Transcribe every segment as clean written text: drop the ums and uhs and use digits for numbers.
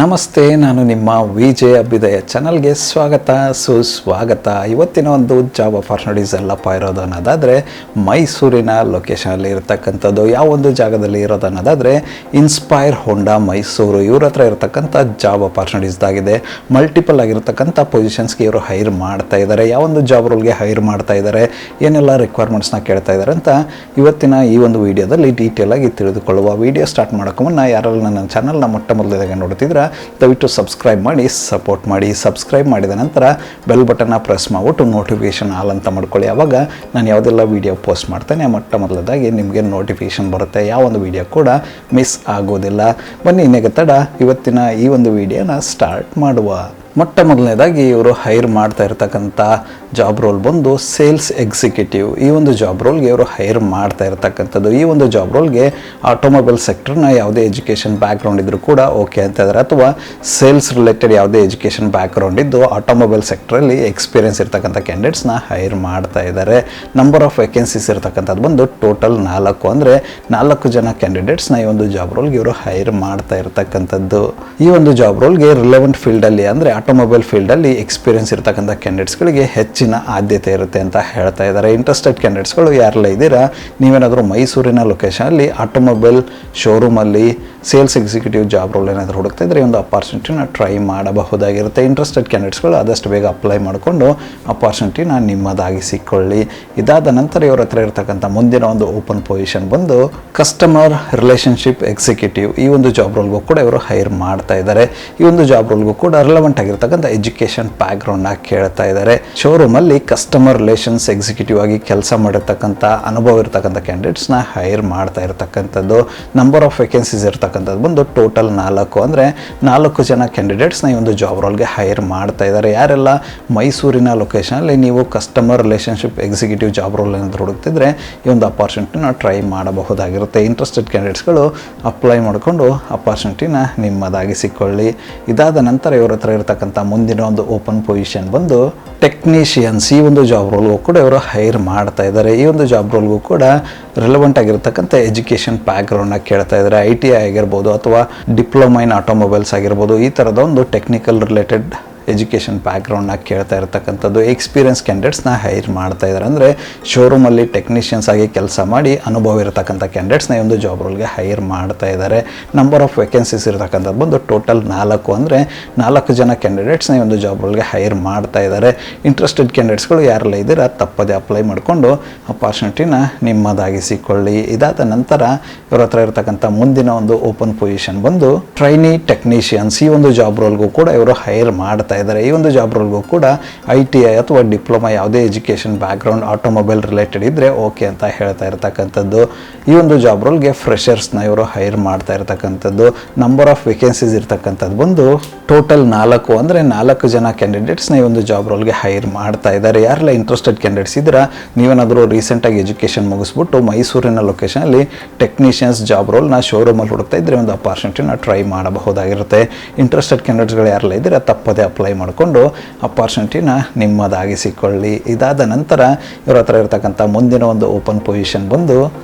ನಮಸ್ತೆ, ನಾನು ನಿಮ್ಮ ವಿಜಯ ಅಭ್ಯುದಯ ಚಾನಲ್ಗೆ ಸುಸ್ವಾಗತ. ಇವತ್ತಿನ ಒಂದು ಜಾಬ್ ಅಪಾರ್ಚುನಿಟೀಸ್ ಎಲ್ಲಪ್ಪ ಇರೋದು ಅನ್ನೋದಾದರೆ ಮೈಸೂರಿನ ಲೊಕೇಶನಲ್ಲಿ ಇರತಕ್ಕಂಥದ್ದು. ಯಾವ ಒಂದು ಜಾಗದಲ್ಲಿ ಇರೋದು ಅನ್ನೋದಾದರೆ ಇನ್ಸ್ಪೈರ್ ಹೋಂಡಾ ಮೈಸೂರು. ಇವ್ರ ಹತ್ರ ಇರತಕ್ಕಂಥ ಜಾಬ್ ಅಪಾರ್ಚುನಿಟೀಸ್ದಾಗಿದೆ. ಮಲ್ಟಿಪಲ್ ಆಗಿರತಕ್ಕಂಥ ಪೊಸಿಷನ್ಸ್ಗೆ ಇವರು ಹೈರ್ ಮಾಡ್ತಾ ಇದ್ದಾರೆ. ಯಾವೊಂದು ಜಾಬ್ ರೋಲ್ಗೆ ಹೈರ್ ಮಾಡ್ತಾ ಇದ್ದಾರೆ, ಏನೆಲ್ಲ ರಿಕ್ವೈರ್ಮೆಂಟ್ಸ್ನ ಕೇಳ್ತಾ ಇದ್ದಾರೆ ಅಂತ ಇವತ್ತಿನ ಈ ಒಂದು ವಿಡಿಯೋದಲ್ಲಿ ಡೀಟೇಲ್ ಆಗಿ ತಿಳಿದುಕೊಳ್ಳುವ. ವಿಡಿಯೋ ಸ್ಟಾರ್ಟ್ ಮಾಡೋಕೆ ಮುನ್ನ ಯಾರೆಲ್ಲ ನನ್ನ ಚಾನಲ್ನ ಮೊಟ್ಟ ಮೊದಲಿಗೆ ನೋಡ್ತಿದ್ರೆ ದಯವಿಟ್ಟು ಸಬ್ಸ್ಕ್ರೈಬ್ ಮಾಡಿ ಸಪೋರ್ಟ್ ಮಾಡಿ. ಸಬ್ಸ್ಕ್ರೈಬ್ ಮಾಡಿದ ನಂತರ ಬೆಲ್ ಬಟನ್ನ ಪ್ರೆಸ್ ಮಾಡಿಬಿಟ್ಟು ನೋಟಿಫಿಕೇಷನ್ ಆಲ್ ಅಂತ ಮಾಡ್ಕೊಳ್ಳಿ. ಆವಾಗ ನಾನು ಯಾವುದೆಲ್ಲ ವೀಡಿಯೋ ಪೋಸ್ಟ್ ಮಾಡ್ತೇನೆ ಮೊಟ್ಟ ಮೊದಲದಾಗಿ ನಿಮಗೆ ನೋಟಿಫಿಕೇಷನ್ ಬರುತ್ತೆ. ಯಾವೊಂದು ವಿಡಿಯೋ ಕೂಡ ಮಿಸ್ ಆಗೋದಿಲ್ಲ. ಬನ್ನಿ ಇನ್ನೇಗೆ ತಡ ಇವತ್ತಿನ ಈ ಒಂದು ವಿಡಿಯೋನ ಸ್ಟಾರ್ಟ್ ಮಾಡುವ. ಮೊಟ್ಟ ಮೊದಲನೇದಾಗಿ ಇವರು ಹೈರ್ ಮಾಡ್ತಾ ಇರ್ತಕ್ಕಂಥ ಜಾಬ್ ರೋಲ್ ಬಂದು ಸೇಲ್ಸ್ ಎಕ್ಸಿಕ್ಯೂಟಿವ್. ಈ ಒಂದು ಜಾಬ್ ರೋಲ್ಗೆ ಇವರು ಹೈರ್ ಮಾಡ್ತಾ ಇರ್ತಕ್ಕಂಥದ್ದು. ಈ ಒಂದು ಜಾಬ್ ರೋಲ್ಗೆ ಆಟೋಮೊಬೈಲ್ ಸೆಕ್ಟರ್ನ ಯಾವುದೇ ಎಜುಕೇಷನ್ ಬ್ಯಾಕ್ಗ್ರೌಂಡ್ ಇದ್ದರೂ ಕೂಡ ಓಕೆ ಅಂತ ಇದ್ದಾರೆ, ಅಥವಾ ಸೇಲ್ಸ್ ರಿಲೇಟೆಡ್ ಯಾವುದೇ ಎಜುಕೇಷನ್ ಬ್ಯಾಕ್ಗ್ರೌಂಡ್ ಇದ್ದು ಆಟೋಮೊಬೈಲ್ ಸೆಕ್ಟ್ರಲ್ಲಿ ಎಕ್ಸ್ಪೀರಿಯನ್ಸ್ ಇರ್ತಕ್ಕಂಥ ಕ್ಯಾಂಡಿಡೇಟ್ಸ್ನ ಹೈರ್ ಮಾಡ್ತಾ ಇದ್ದಾರೆ. ನಂಬರ್ ಆಫ್ ವೇಕೆನ್ಸೀಸ್ ಇರ್ತಕ್ಕಂಥದ್ದು ಬಂದು ಟೋಟಲ್ 4, ಅಂದರೆ 4 ಜನ ಕ್ಯಾಂಡಿಡೇಟ್ಸ್ನ ಈ ಒಂದು ಜಾಬ್ ರೋಲ್ಗೆ ಇವರು ಹೈರ್ ಮಾಡ್ತಾ ಇರ್ತಕ್ಕಂಥದ್ದು. ಈ ಒಂದು ಜಾಬ್ ರೋಲ್ಗೆ ರಿಲೆವೆಂಟ್ ಫೀಲ್ಡಲ್ಲಿ, ಅಂದರೆ ಆಟೋಮೊಬೈಲ್ ಫೀಲ್ಡಲ್ಲಿ ಎಕ್ಸ್ಪೀರಿಯನ್ಸ್ ಇರ್ತಕ್ಕಂಥ ಕ್ಯಾಂಡಿಡೇಟ್ಸ್ಗಳಿಗೆ ಹೆಚ್ಚಿನ ಆದ್ಯತೆ ಇರುತ್ತೆ ಅಂತ ಹೇಳ್ತಾ ಇದ್ದಾರೆ. ಇಂಟ್ರೆಸ್ಟೆಡ್ ಕ್ಯಾಂಡಿಡೇಟ್ಸ್ಗಳು ಯಾರೆಲ್ಲ ಇದ್ದೀರಾ, ನೀವೇನಾದರೂ ಮೈಸೂರಿನ ಲೊಕೇಶನಲ್ಲಿ ಆಟೋಮೊಬೈಲ್ ಶೋರೂಮಲ್ಲಿ ಸೇಲ್ಸ್ ಎಕ್ಸಿಕ್ಯೂಟಿವ್ ಜಾಬ್ ರೋಲ್ ಏನಾದರೂ ಹುಡುಕ್ತಾ ಇದ್ದರೆ ಈ ಒಂದು ಅಪಾರ್ಚುನಿಟಿನ ಟ್ರೈ ಮಾಡಬಹುದಾಗಿರುತ್ತೆ. ಇಂಟ್ರೆಸ್ಟೆಡ್ ಕ್ಯಾಂಡಿಡೇಟ್ಸ್ಗಳು ಆದಷ್ಟು ಬೇಗ ಅಪ್ಲೈ ಮಾಡಿಕೊಂಡು ಅಪಾರ್ಚುನಿಟಿನ ನಿಮ್ಮದಾಗಿಸಿಕೊಳ್ಳಿ. ಇದಾದ ನಂತರ ಇವ್ರ ಹತ್ರ ಇರತಕ್ಕಂಥ ಮುಂದಿನ ಒಂದು ಓಪನ್ ಪೊಸಿಷನ್ ಬಂದು ಕಸ್ಟಮರ್ ರಿಲೇಷನ್ಶಿಪ್ ಎಕ್ಸಿಕ್ಯೂಟಿವ್. ಈ ಒಂದು ಜಾಬ್ ರೋಲ್ಗೂ ಕೂಡ ಇವರು ಹೈರ್ ಮಾಡ್ತಾ ಇದ್ದಾರೆ. ಈ ಒಂದು ಜಾಬ್ ರೋಲ್ಗೂ ಕೂಡ ರಿಲೆವೆಂಟ್ ಆಗಿರ್ತಕ್ಕಂಥ ಎಜುಕೇಷನ್ ಬ್ಯಾಕ್ಗ್ರೌಂಡ್ನ ಕೇಳ್ತಾ ಇದ್ದಾರೆ. ಶೋರೂಮಲ್ಲಿ ಕಸ್ಟಮರ್ ರಿಲೇಷನ್ಸ್ ಎಕ್ಸಿಕ್ಯೂಟಿವ್ ಆಗಿ ಕೆಲಸ ಮಾಡಿರ್ತಕ್ಕಂಥ ಅನುಭವ ಇರ್ತಕ್ಕಂಥ ಕ್ಯಾಂಡಿಡೇಟ್ಸ್ನ ಹೈರ್ ಮಾಡ್ತಾ ಇರ್ತಕ್ಕಂಥದ್ದು. ನಂಬರ್ ಆಫ್ ವೇಕೆನ್ಸೀಸ್ ಇರ್ತಕ್ಕಂಥದ್ದು ಬಂದು ಟೋಟಲ್ 4, ಅಂದರೆ 4 ಜನ ಕ್ಯಾಂಡಿಡೇಟ್ಸ್ನ ಈ ಒಂದು ಜಾಬ್ ರೋಲ್ಗೆ ಹೈರ್ ಮಾಡ್ತಾ ಇದ್ದಾರೆ. ಯಾರೆಲ್ಲ ಮೈಸೂರಿನ ಲೊಕೇಶನಲ್ಲಿ ನೀವು customer relationship executive job role ಏನಾದರೂ ಹುಡುಕ್ತಿದ್ರೆ ಈ ಒಂದು ಅಪಾರ್ಚುನಿಟಿನ ಟ್ರೈ ಮಾಡಬಹುದಾಗಿರುತ್ತೆ. ಇಂಟ್ರೆಸ್ಟೆಡ್ ಕ್ಯಾಂಡಿಡೇಟ್ಸ್ಗಳು ಅಪ್ಲೈ ಮಾಡಿಕೊಂಡು ಅಪಾರ್ಚುನಿಟಿನ ನಿಮ್ಮದಾಗಿಸಿಕೊಳ್ಳಿ. ಇದಾದ ನಂತರ ಇವರ ಹತ್ರ ಇರತಕ್ಕಂಥ ಮುಂದಿನ ಒಂದು ಓಪನ್ ಪೊಸಿಷನ್ ಬಂದು ಟೆಕ್ನಿಷಿಯನ್ಸ್. ಈ ಒಂದು ಜಾಬ್ ರೋಲ್ಗೂ ಕೂಡ ಇವರು ಹೈರ್ ಮಾಡ್ತಾ ಇದ್ದಾರೆ. ಈ ಒಂದು ಜಾಬ್ ರೋಲ್ಗೂ ಕೂಡ ರಿಲೆವೆಂಟ್ ಆಗಿರ್ತಕ್ಕಂಥ ಎಜುಕೇಷನ್ ಬ್ಯಾಕ್ಗ್ರೌಂಡ್ನ ಕೇಳ್ತಾ ಇದ್ದಾರೆ. ITI ಆಗಿರ್ಬೋದು ಅಥವಾ ಡಿಪ್ಲೊಮಾ ಇನ್ ಆಟೋಮೊಬೈಲ್ಸ್ ಆಗಿರ್ಬೋದು, ಈ ಥರದ ಒಂದು ಟೆಕ್ನಿಕಲ್ ರಿಲೇಟೆಡ್ ಎಜುಕೇಷನ್ ಬ್ಯಾಕ್ಗ್ರೌಂಡ್ನ ಕೇಳ್ತಾ ಇರ್ತಕ್ಕಂಥದ್ದು. ಎಕ್ಸ್ಪೀರಿಯನ್ಸ್ ಕ್ಯಾಂಡಿಡೇಟ್ಸ್ನ ಹೈರ್ ಮಾಡ್ತಾ ಇದ್ದಾರೆ, ಅಂದರೆ ಶೋರೂಮಲ್ಲಿ ಟೆಕ್ನಿಷಿಯನ್ಸ್ ಆಗಿ ಕೆಲಸ ಮಾಡಿ ಅನುಭವ ಇರತಕ್ಕಂಥ ಕ್ಯಾಂಡಿಡೇಟ್ಸ್ನ ಈ ಒಂದು ಜಾಬ್ ರೋಲ್ಗೆ ಹೈರ್ ಮಾಡ್ತಾ ಇದ್ದಾರೆ. ನಂಬರ್ ಆಫ್ ವೇಕೆನ್ಸೀಸ್ ಇರತಕ್ಕಂಥದ್ದು ಬಂದು ಟೋಟಲ್ 4, ಅಂದರೆ 4 ಜನ ಕ್ಯಾಂಡಿಡೇಟ್ಸ್ನ ಈ ಒಂದು ಜಾಬ್ ರೋಲ್ಗೆ ಹೈರ್ ಮಾಡ್ತಾ ಇದ್ದಾರೆ. ಇಂಟ್ರೆಸ್ಟೆಡ್ ಕ್ಯಾಂಡಿಡೇಟ್ಸ್ಗಳು ಯಾರೆಲ್ಲ ಇದ್ದೀರಾ ತಪ್ಪದೆ ಅಪ್ಲೈ ಮಾಡಿಕೊಂಡು ಅಪಾರ್ಚುನಿಟಿನ ನಿಮ್ಮದಾಗಿಸಿಕೊಳ್ಳಿ. ಇದಾದ ನಂತರ ಇವರ ಹತ್ರ ಇರತಕ್ಕಂಥ ಮುಂದಿನ ಒಂದು ಓಪನ್ ಪೊಸಿಷನ್ ಬಂದು ಟ್ರೈನಿ ಟೆಕ್ನಿಷಿಯನ್ಸ್. ಈ ಒಂದು ಜಾಬ್ ರೋಲ್ಗೂ ಕೂಡ ಇವರು ಹೈರ್ ಮಾಡ್ತಾ ಇದ್ದಾರೆ. ಈ ಒಂದು ಜಾಬ್ ರೋಲ್ಗೂ ಕೂಡ ITI ಅಥವಾ ಡಿಪ್ಲೊಮಾ ಯಾವುದೇ ಎಜುಕೇಷನ್ ಬ್ಯಾಕ್ಗ್ರೌಂಡ್ ಆಟೋಮೊಬೈಲ್ ರಿಲೇಟೆಡ್ ಇದ್ದರೆ ಓಕೆ ಅಂತ ಹೇಳ್ತಾ ಇರ್ತಕ್ಕಂಥದ್ದು. ಈ ಒಂದು ಜಾಬ್ ರೋಲ್ಗೆ ಫ್ರೆಷರ್ಸ್ನ ಇವರು ಹೈರ್ ಮಾಡ್ತಾ ಇರ್ತಕ್ಕಂಥದ್ದು. ನಂಬರ್ ಆಫ್ ವೇಕೆನ್ಸೀಸ್ ಇರ್ತಕ್ಕಂಥದ್ದು ಬಂದು ಟೋಟಲ್ 4, ಅಂದರೆ 4 ಜನ ಕ್ಯಾಂಡಿಡೇಟ್ಸ್ನ ಈ ಒಂದು ಜಾಬ್ ರೋಲ್ಗೆ ಹೈರ್ ಮಾಡ್ತಾ ಇದ್ದಾರೆ. ಯಾರೆಲ್ಲ ಇಂಟ್ರೆಸ್ಟೆಡ್ ಕ್ಯಾಂಡಿಡೇಟ್ಸ್ ಇದ್ದೀರಾ, ನೀವೇನಾದರೂ ರೀಸೆಂಟಾಗಿ ಎಜುಕೇಷನ್ ಮುಗಿಸ್ಬಿಟ್ಟು ಮೈಸೂರಿನ ಲೊಕೇಶನಲ್ಲಿ ಟೆಕ್ನಿಷಿಯನ್ಸ್ ಜಾಬ್ ರೋಲ್ನ ಶೋರೂಮಲ್ಲಿ ಹುಡುಕ್ತಾ ಇದ್ದರೆ ಒಂದು ಅಪಾರ್ಚುನಿಟಿನ ಟ್ರೈ ಮಾಡಬಹುದಾಗಿರುತ್ತೆ. ಇಂಟ್ರೆಸ್ಟೆಡ್ ಕ್ಯಾಂಡಿಡೇಟ್ಸ್ಗಳು ಯಾರೆಲ್ಲ ಇದ್ದೀರಾ ತಪ್ಪದೆ ಅಪ್ಲೈ ಮಾಡಿಕೊಂಡು ಅಪಾರ್ಚುನಿಟಿನ ನಿಮ್ಮದಾಗಿಸಿಕೊಳ್ಳಿ. ಇದಾದ ನಂತರ ಇವರ ಹತ್ರ ಇರತಕ್ಕಂಥ ಮುಂದಿನ ಒಂದು ಓಪನ್ ಪೊಸಿಷನ್ ಬಂದು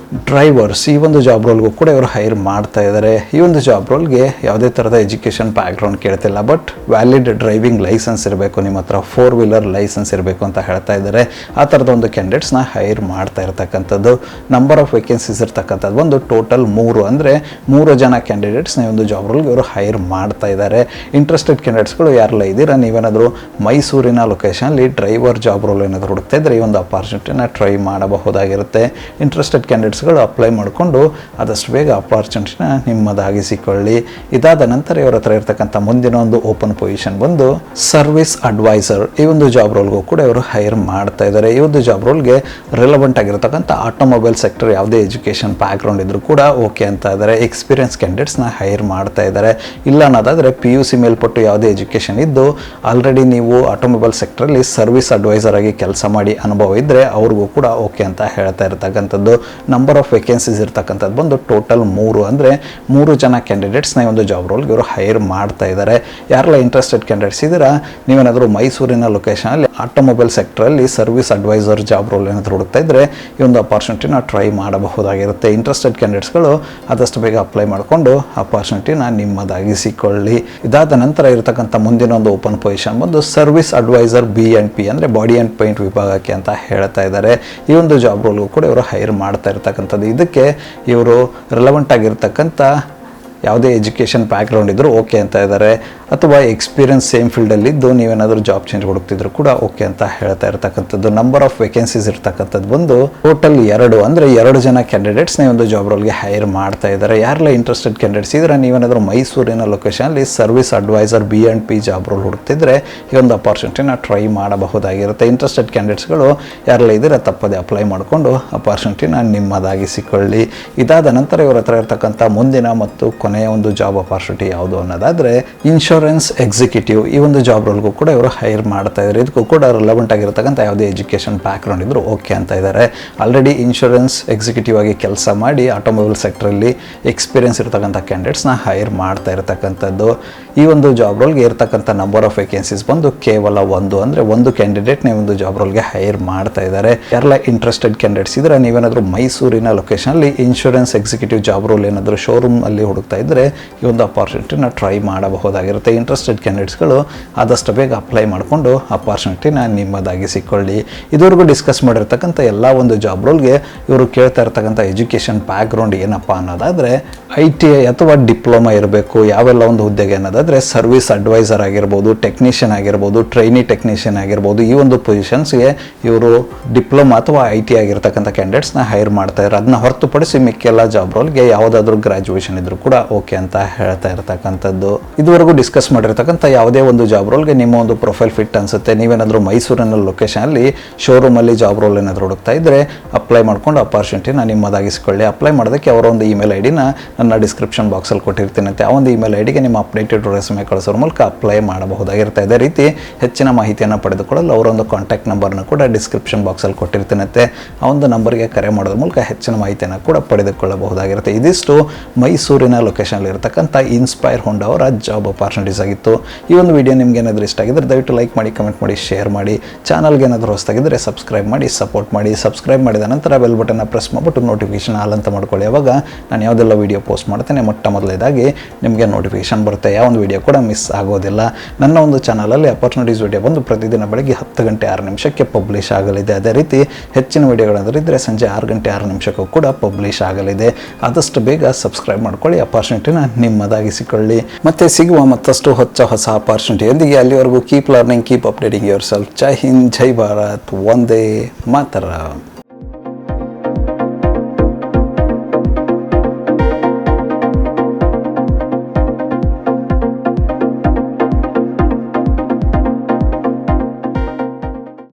ಡ್ರೈವರ್ಸ್. ಈ ಒಂದು ಜಾಬ್ ರೋಲ್ಗೂ ಕೂಡ ಇವರು ಹೈರ್ ಮಾಡ್ತಾ ಇದ್ದಾರೆ. ಈ ಒಂದು ಜಾಬ್ ರೋಲ್ಗೆ ಯಾವುದೇ ಥರದ ಎಜುಕೇಷನ್ ಬ್ಯಾಕ್ಗ್ರೌಂಡ್ ಕೇಳ್ತಿಲ್ಲ, ಬಟ್ ವ್ಯಾಲಿಡ್ ಡ್ರೈವಿಂಗ್ ಲೈಸೆನ್ಸ್ ಇರಬೇಕು, ನಿಮ್ಮ ಹತ್ರ 4 ವೀಲರ್ ಲೈಸೆನ್ಸ್ ಇರಬೇಕು ಅಂತ ಹೇಳ್ತಾ ಇದ್ದಾರೆ. ಆ ಥರದ ಒಂದು ಕ್ಯಾಂಡಿಡೇಟ್ಸ್ನ ಹೈರ್ ಮಾಡ್ತಾ ಇರ್ತಕ್ಕಂಥದ್ದು. ನಂಬರ್ ಆಫ್ ವೇಕೆನ್ಸೀಸ್ ಇರ್ತಕ್ಕಂಥದ್ದು ಒಂದು ಟೋಟಲ್ 3, ಅಂದರೆ 3 ಜನ ಕ್ಯಾಂಡಿಡೇಟ್ಸ್ನ ಈ ಒಂದು ಜಾಬ್ ರೋಲ್ಗೆ ಇವರು ಹೈರ್ ಮಾಡ್ತಾ ಇದ್ದಾರೆ. ಇಂಟ್ರೆಸ್ಟೆಡ್ ಕ್ಯಾಂಡಿಡೇಟ್ಸ್ಗಳು ಯಾರೆಲ್ಲ ಇದ್ದೀರಾ, ನೀವೇನಾದರೂ ಮೈಸೂರಿನ ಲೊಕೇಶನಲ್ಲಿ ಡ್ರೈವರ್ ಜಾಬ್ ರೋಲ್ ಏನಾದರೂ ಹುಡುಕ್ತಾ ಇದ್ದರೆ ಈ ಒಂದು ಅಪಾರ್ಚುನಿಟಿನ ಟ್ರೈ ಮಾಡಬಹುದಾಗಿರುತ್ತೆ. ಇಂಟ್ರೆಸ್ಟೆಡ್ ಕ್ಯಾಂಡಿಡೇಟ್ಸ್ಗಳು ಅಪ್ಲೈ ಮಾಡಿಕೊಂಡು ಆದಷ್ಟು ಬೇಗ ಅಪಾರ್ಚುನಿಟಿನ ನಿಮ್ಮದಾಗಿಸಿಕೊಳ್ಳಿ. ಇದಾದ ನಂತರ ಇವರ ಹತ್ರ ಇರತಕ್ಕಂಥ ಮುಂದಿನ ಒಂದು ಓಪನ್ ಪೊಸಿಷನ್ ಬಂದು ಸರ್ವಿಸ್ ಅಡ್ವೈಸರ್. ಈ ಒಂದು ಜಾಬ್ ರೋಲ್ಗೂ ಕೂಡ ಇವರು ಹೈರ್ ಮಾಡ್ತಾ ಇದ್ದಾರೆ. ಈ ಒಂದು ಜಾಬ್ ರೋಲ್ಗೆ ರಿಲೆವೆಂಟ್ ಆಗಿರತಕ್ಕಂಥ ಆಟೋಮೊಬೈಲ್ ಸೆಕ್ಟರ್ ಯಾವುದೇ ಎಜುಕೇಷನ್ ಬ್ಯಾಕ್ಗ್ರೌಂಡ್ ಇದ್ರೂ ಕೂಡ ಓಕೆ ಅಂತ ಇದ್ದಾರೆ. ಎಕ್ಸ್ಪೀರಿಯನ್ಸ್ ಕ್ಯಾಂಡಿಡೇಟ್ಸ್ನ ಹೈರ್ ಮಾಡ್ತಾ ಇದ್ದಾರೆ. ಇಲ್ಲ ಅನ್ನೋದಾದರೆ PUC ಮೇಲ್ಪಟ್ಟು ಯಾವುದೇ ಎಜುಕೇಷನ್ ಇದ್ದು ಆಲ್ರೆಡಿ ನೀವು ಆಟೋಮೊಬೈಲ್ ಸೆಕ್ಟ್ರಲ್ಲಿ ಸರ್ವಿಸ್ ಅಡ್ವೈಸರ್ ಆಗಿ ಕೆಲಸ ಮಾಡಿ ಅನುಭವ ಇದ್ದರೆ ಅವ್ರಿಗೂ ಕೂಡ ಓಕೆ ಅಂತ ಹೇಳ್ತಾ ಇರ್ತಕ್ಕಂಥದ್ದು. ನಂಬರ್ ಆಫ್ ವೇಕೆನ್ಸೀಸ್ ಇರ್ತಕ್ಕಂಥದ್ದು ಬಂದು ಟೋಟಲ್ 3, ಅಂದರೆ 3 ಜನ ಕ್ಯಾಂಡಿಡೇಟ್ಸ್ನ ಈ ಒಂದು ಜಾಬ್ ರೋಲ್ಗೆ ಇವರು ಹೈರ್ ಮಾಡ್ತಾ ಇದ್ದಾರೆ. ಯಾರೆಲ್ಲ ಇಂಟ್ರೆಸ್ಟೆಡ್ ಕ್ಯಾಂಡಿಡೇಟ್ಸ್ ಇದ್ದೀರಾ, ನೀವೇನಾದರೂ ಮೈಸೂರಿನ ಲೊಕೇಶನಲ್ಲಿ ಆಟೋಮೊಬೈಲ್ ಸೆಕ್ಟ್ರಲ್ಲಿ ಸರ್ವಿಸ್ ಅಡ್ವೈಸರ್ ಜಾಬ್ ರೋಲ್ ಏನಾದರೂ ಹುಡುಕ್ತಾ ಇದ್ದರೆ ಈ ಒಂದು ಅಪಾರ್ಚುನಿಟಿನ ಟ್ರೈ ಮಾಡಬಹುದಾಗಿರುತ್ತೆ. ಇಂಟ್ರೆಸ್ಟೆಡ್ ಕ್ಯಾಂಡಿಡೇಟ್ಸ್ಗಳು ಆದಷ್ಟು ಬೇಗ ಅಪ್ಲೈ ಮಾಡಿಕೊಂಡು ಅಪಾರ್ಚುನಿಟಿನ ನಿಮ್ಮದಾಗಿಸಿಕೊಳ್ಳಿ. ಇದಾದ ನಂತರ ಇರತಕ್ಕಂಥ ಮುಂದಿನ ಒಂದು ಓಪನ್ ಪೊಸಿಷನ್ ಬಂದು ಸರ್ವಿಸ್ ಅಡ್ವೈಸರ್ B&P, ಅಂದರೆ ಬಾಡಿ ಆ್ಯಂಡ್ ಪೇಂಟ್ ವಿಭಾಗಕ್ಕೆ ಅಂತ ಹೇಳ್ತಾ ಇದ್ದಾರೆ. ಈ ಒಂದು ಜಾಬ್ ರೋಲ್ಗೂ ಕೂಡ ಇವರು ಹೈರ್ ಮಾಡ್ತಾ ಇರ್ತಕ್ಕಂಥದ್ದು. ಇದಕ್ಕೆ ಇವರು ರಿಲೆವೆಂಟ್ ಆಗಿರ್ತಕ್ಕಂಥ ಯಾವುದೇ ಎಜುಕೇಷನ್ ಬ್ಯಾಕ್ಗ್ರೌಂಡ್ ಇದ್ದರೂ ಓಕೆ ಅಂತ ಇದ್ದಾರೆ, ಅಥವಾ ಎಕ್ಸ್ಪೀರಿಯನ್ಸ್ ಸೇಮ್ ಫೀಲ್ಡಲ್ಲಿದ್ದು ನೀವೇನಾದರೂ ಜಾಬ್ ಚೇಂಜ್ ಹುಡುಕ್ತಿದ್ರು ಕೂಡ ಓಕೆ ಅಂತ ಹೇಳ್ತಾ ಇರ್ತಕ್ಕಂಥದ್ದು. ನಂಬರ್ ಆಫ್ ವೇಕೆನ್ಸೀಸ್ ಇರ್ತಕ್ಕಂಥದ್ದು ಬಂದು ಟೋಟಲ್ 2, ಅಂದರೆ 2 ಜನ ಕ್ಯಾಂಡಿಡೇಟ್ಸ್ನ ಒಂದು ಜಾಬ್ ರೋಲ್ಗೆ ಹೈರ್ ಮಾಡ್ತಾ ಇದ್ದಾರೆ. ಯಾರೆಲ್ಲ ಇಂಟ್ರೆಸ್ಟೆಡ್ ಕ್ಯಾಂಡಿಡೇಟ್ಸ್ ಇದ್ರೆ ನೀವೇನಾದರೂ ಮೈಸೂರಿನ ಲೊಕೇಶನಲ್ಲಿ service advisor B&P job role ಹುಡುಕ್ತಿದ್ರೆ ಈ ಒಂದು ಅಪಾರ್ಚುನಿಟಿನ ಟ್ರೈ ಮಾಡಬಹುದಾಗಿರುತ್ತೆ. ಇಂಟ್ರೆಸ್ಟೆಡ್ ಕ್ಯಾಂಡಿಡೇಟ್ಸ್ಗಳು ಯಾರೆಲ್ಲ ಇದ್ದರೆ ತಪ್ಪದೆ ಅಪ್ಲೈ ಮಾಡಿಕೊಂಡು ಅಪಾರ್ಚುನಿಟಿನ ನಿಮ್ಮದಾಗಿಸಿಕೊಳ್ಳಿ. ಇದಾದ ನಂತರ ಇವರ ಹತ್ರ ಇರ್ತಕ್ಕಂಥ ಮುಂದಿನ ಮತ್ತು ಕೊನೆಯ ಒಂದು ಜಾಬ್ ಅಪಾರ್ಚುನಿಟಿ ಯಾವುದು ಅನ್ನೋದಾದರೆ ಇನ್ಶೂರೆನ್ಸ್ ಎಕ್ಸಿಕ್ಯೂಟಿವ್. ಈ ಒಂದು ಜಾಬ್ ರೋಲ್ಗೂ ಕೂಡ ಇವರು ಹೈರ್ ಮಾಡ್ತಾ ಇದ್ದಾರೆ. ಇದಕ್ಕೂ ಕೂಡ ರಿಲೆವೆಂಟ್ ಆಗಿರ್ತಕ್ಕಂಥ ಯಾವುದೇ ಎಜುಕೇಷನ್ ಬ್ಯಾಕ್ಗ್ರೌಂಡ್ ಇದ್ದರೂ ಓಕೆ ಅಂತ ಇದ್ದಾರೆ. ಆಲ್ರೆಡಿ ಇನ್ಶೂರೆನ್ಸ್ ಎಕ್ಸಿಕ್ಯೂಟಿವ್ ಆಗಿ ಕೆಲಸ ಮಾಡಿ ಆಟೋಮೊಬೈಲ್ ಸೆಕ್ಟ್ರಲ್ಲಿ ಎಕ್ಸ್ಪೀರಿಯನ್ಸ್ ಇರ್ತಕ್ಕಂಥ ಕ್ಯಾಂಡಿಡೇಟ್ಸ್ನ ಹೈರ್ ಮಾಡ್ತಾ ಇರತಕ್ಕಂಥದ್ದು. ಈ ಒಂದು ಜಾಬ್ ರೋಲ್ಗೆ ಇರ್ತಕ್ಕಂಥ ನಂಬರ್ ಆಫ್ ವೇಕೆನ್ಸೀಸ್ ಬಂದು ಕೇವಲ 1, ಅಂದರೆ 1 ಕ್ಯಾಂಡಿಡೇಟ್ನ ಒಂದು ಜಾಬ್ ರೋಲ್ಗೆ ಹೈರ್ ಮಾಡ್ತಾ ಇದ್ದಾರೆ. ಯಾರೆಲ್ಲ ಇಂಟ್ರೆಸ್ಟೆಡ್ ಕ್ಯಾಂಡಿಡೇಟ್ಸ್ ಇದ್ದರೆ ನೀವೇನಾದರೂ ಮೈಸೂರಿನ ಲೊಕೇಶನಲ್ಲಿ ಇನ್ಶೂರೆನ್ಸ್ ಎಕ್ಸಿಕ್ಯೂಟಿವ್ ಜಾಬ್ ರೋಲ್ ಏನಾದರೂ ಶೋರೂಮ್ ಅಲ್ಲಿ ಹುಡುಕ್ತಾ ಇದ್ದರೆ ಈ ಒಂದು ಅಪಾರ್ಚುನಿಟಿನ ಟ್ರೈ ಮಾಡಬಹುದಾಗಿರುತ್ತೆ. ಇಂಟ್ರೆಸ್ಟೆಡ್ ಕ್ಯಾಂಡಿಡೇಟ್ಸ್ಗಳು ಆದಷ್ಟು ಬೇಗ ಅಪ್ಲೈ ಮಾಡಿಕೊಂಡು ಅಪಾರ್ಚುನಿಟಿನ ನಿಮ್ಮದಾಗಿಸಿಕೊಳ್ಳಿ. ಇದುವರೆಗೂ ಡಿಸ್ಕಸ್ ಮಾಡಿರ್ತಕ್ಕಂಥ ಎಲ್ಲ ಒಂದು ಜಾಬ್ ರೋಲ್ಗೆ ಇವರು ಕೇಳ್ತಾ ಇರ್ತಕ್ಕಂಥ ಎಜುಕೇಷನ್ ಬ್ಯಾಕ್ಗ್ರೌಂಡ್ ಏನಪ್ಪ ಅನ್ನೋದಾದರೆ ITI ಅಥವಾ ಡಿಪ್ಲೊಮಾ ಇರಬೇಕು. ಯಾವೆಲ್ಲ ಒಂದು ಹುದ್ದೆಗೆ ಅನ್ನೋದಾದರೆ ಸರ್ವಿಸ್ ಅಡ್ವೈಸರ್ ಆಗಿರ್ಬೋದು, ಟೆಕ್ನಿಷಿಯನ್ ಆಗಿರ್ಬೋದು, ಟ್ರೈನಿ ಟೆಕ್ನಿಷಿಯನ್ ಆಗಿರ್ಬೋದು. ಈ ಒಂದು ಪೊಸಿಷನ್ಸ್ಗೆ ಇವರು ಡಿಪ್ಲೊಮಾ ಅಥವಾ ITI ಆಗಿರ್ತಕ್ಕಂಥ ಕ್ಯಾಂಡಿಡೇಟ್ಸ್ನ ಹೈರ್ ಮಾಡ್ತಾ ಇದ್ದಾರೆ. ಅದನ್ನ ಹೊರತುಪಡಿಸಿ ಮಿಕ್ಕೆಲ್ಲ ಜಾಬ್ ರೋಲ್ಗೆ ಯಾವುದಾದ್ರೂ ಗ್ರಾಜುಯೇಷನ್ ಇದ್ರೂ ಕೂಡ ಓಕೆ ಅಂತ ಹೇಳ್ತಾ ಇರ್ತಕ್ಕಂಥದ್ದು. ಇದುವರೆಗೂ ಡಿಸ್ಕಸ್ ಮಾಡಿರ್ತಕ್ಕಂಥ ಯಾವುದೇ ಒಂದು ಜಾಬ್ ರೋಲ್ಗೆ ನಿಮ್ಮ ಒಂದು ಪ್ರೊಫೈಲ್ ಫಿಟ್ ಅನ್ಸುತ್ತೆ, ನೀವೇನಾದರೂ ಮೈಸೂರಿನ ಲೊಕೇಶನಲ್ಲಿ ಶೋರೂಮಲ್ಲಿ ಜಾಬ್ ರೋಲ್ ಏನಾದರೂ ಹುಡುಕ್ತಾ ಇದ್ದರೆ ಅಪ್ಲೈ ಮಾಡ್ಕೊಂಡು ಅಪಾರ್ಚುನಿಟಿನ ನಿಮ್ಮದಾಗಿಸಿಕೊಳ್ಳಿ. ಅಪ್ಲೈ ಮಾಡೋದಕ್ಕೆ ಅವರ ಒಂದು ಇಮೇಲ್ ಐಡಿನ ನನ್ನ ಡಿಸ್ಕ್ರಿಪ್ಷನ್ ಬಾಕ್ಸಲ್ಲಿ ಕೊಟ್ಟಿರ್ತೀನಿ. ಆ ಒಂದು ಇಮೇಲ್ ಐಡಿಗೆ ನಿಮ್ಮ ಅಪ್ಡೇಟೆಡ್ ರೆಸ್ಯೂಮೆ ಕಳಿಸೋರ ಮೂಲಕ ಅಪ್ಲೈ ಮಾಡಬಹುದಾಗಿರುತ್ತೆ. ಅದೇ ರೀತಿ ಹೆಚ್ಚಿನ ಮಾಹಿತಿಯನ್ನು ಪಡೆದುಕೊಳ್ಳಲು ಅವರೊಂದು ಕಾಂಟ್ಯಾಕ್ಟ್ ನಂಬರ್ನ ಕೂಡ ಡಿಸ್ಕ್ರಿಪ್ಷನ್ ಬಾಕ್ಸಲ್ಲಿ ಕೊಟ್ಟಿರ್ತೀನಿ. ಆ ಒಂದು ನಂಬರ್ಗೆ ಕರೆ ಮಾಡೋದ್ರ ಮೂಲಕ ಹೆಚ್ಚಿನ ಮಾಹಿತಿಯನ್ನು ಕೂಡ ಪಡೆದುಕೊಳ್ಳಬಹುದಾಗಿರುತ್ತೆ. ಇದಿಷ್ಟು ಮೈಸೂರಿನ ಲೊಕೇಶನಲ್ಲಿ ಇರತಕ್ಕಂಥ ಇನ್ಸ್ಪೈರ್ ಹೋಂಡಾ ಅವರ ಜಾಬ್ ಅಪಾರ್ಚುನಿಟೀಸ್ ಆಗಿತ್ತು. ಈ ಒಂದು ವಿಡಿಯೋ ನಿಮ್ಗೆ ಏನಾದರೂ ಇಷ್ಟ ಆಗಿದ್ರೆ ದಯವಿಟ್ಟು ಲೈಕ್ ಮಾಡಿ, ಕಮೆಂಟ್ ಮಾಡಿ, ಶೇರ್ ಮಾಡಿ. ಚಾನಲ್ಗೆ ಏನಾದರೂ ಹೊಸದಾಗಿದ್ದರೆ ಸಬ್ಸ್ಕ್ರೈಬ್ ಮಾಡಿ, ಸಪೋರ್ಟ್ ಮಾಡಿ. ಸಬ್ಸ್ಕ್ರೈಬ್ ಮಾಡಿದ ನಂತರ ಬೆಲ್ ಬಟನ್ನ ಪ್ರೆಸ್ ಮಾಡಿಬಿಟ್ಟು ನೋಟಿಫಿಕೇಶನ್ ಆಲ್ ಅಂತ ಮಾಡ್ಕೊಳ್ಳಿ. ಅವಾಗ ನಾನು ಯಾವುದೆಲ್ಲ ವೀಡಿಯೋ ಪೋಸ್ಟ್ ಮಾಡ್ತೇನೆ ಮೊದಲೇದಾಗಿ ನಿಮಗೆ ನೋಟಿಫಿಕೇಶನ್ ಬರುತ್ತೆ. ಯಾವ ಒಂದು ವೀಡಿಯೋ ಕೂಡ ಮಿಸ್ ಆಗೋದಿಲ್ಲ. ನನ್ನ ಒಂದು ಚಾನಲಲ್ಲಿ ಅಪಾರ್ಚುನಿಟೀಸ್ ವೀಡಿಯೋ ಬಂದು ಪ್ರತಿದಿನ ಬೆಳಗ್ಗೆ 10 ಗಂಟೆ 6 ನಿಮಿಷಕ್ಕೆ ಪಬ್ಲಿಷ್ ಆಗಲಿದೆ. ಅದೇ ರೀತಿ ಹೆಚ್ಚಿನ ವೀಡಿಯೋಗಳಾದರೂ ಇದ್ದರೆ ಸಂಜೆ 6 ಗಂಟೆ 6 ನಿಮಿಷಕ್ಕೂ ಕೂಡ ಪಬ್ಲಿಷ್ ಆಗಲಿದೆ. ಆದಷ್ಟು ಬೇಗ ಸಬ್ಸ್ಕ್ರೈಬ್ ಮಾಡ್ಕೊಳ್ಳಿ, ಅಪಾರ್ಚುನಿಟಿನ ನಿಮ್ಮದಾಗಿಸಿಕೊಳ್ಳಿ. ಮತ್ತೆ ಸಿಗುವ ಮತ್ತಷ್ಟು ಹೊಸ ಅಪಾರ್ಚುನಿಟಿಯೊಂದಿಗೆ. ಅಲ್ಲಿವರೆಗೂ keep learning, keep updating yourself. ಜೈ ಹಿಂದ್, ಜೈ ಭಾರತ್, ವಂದೇ ಮಾತರಂ.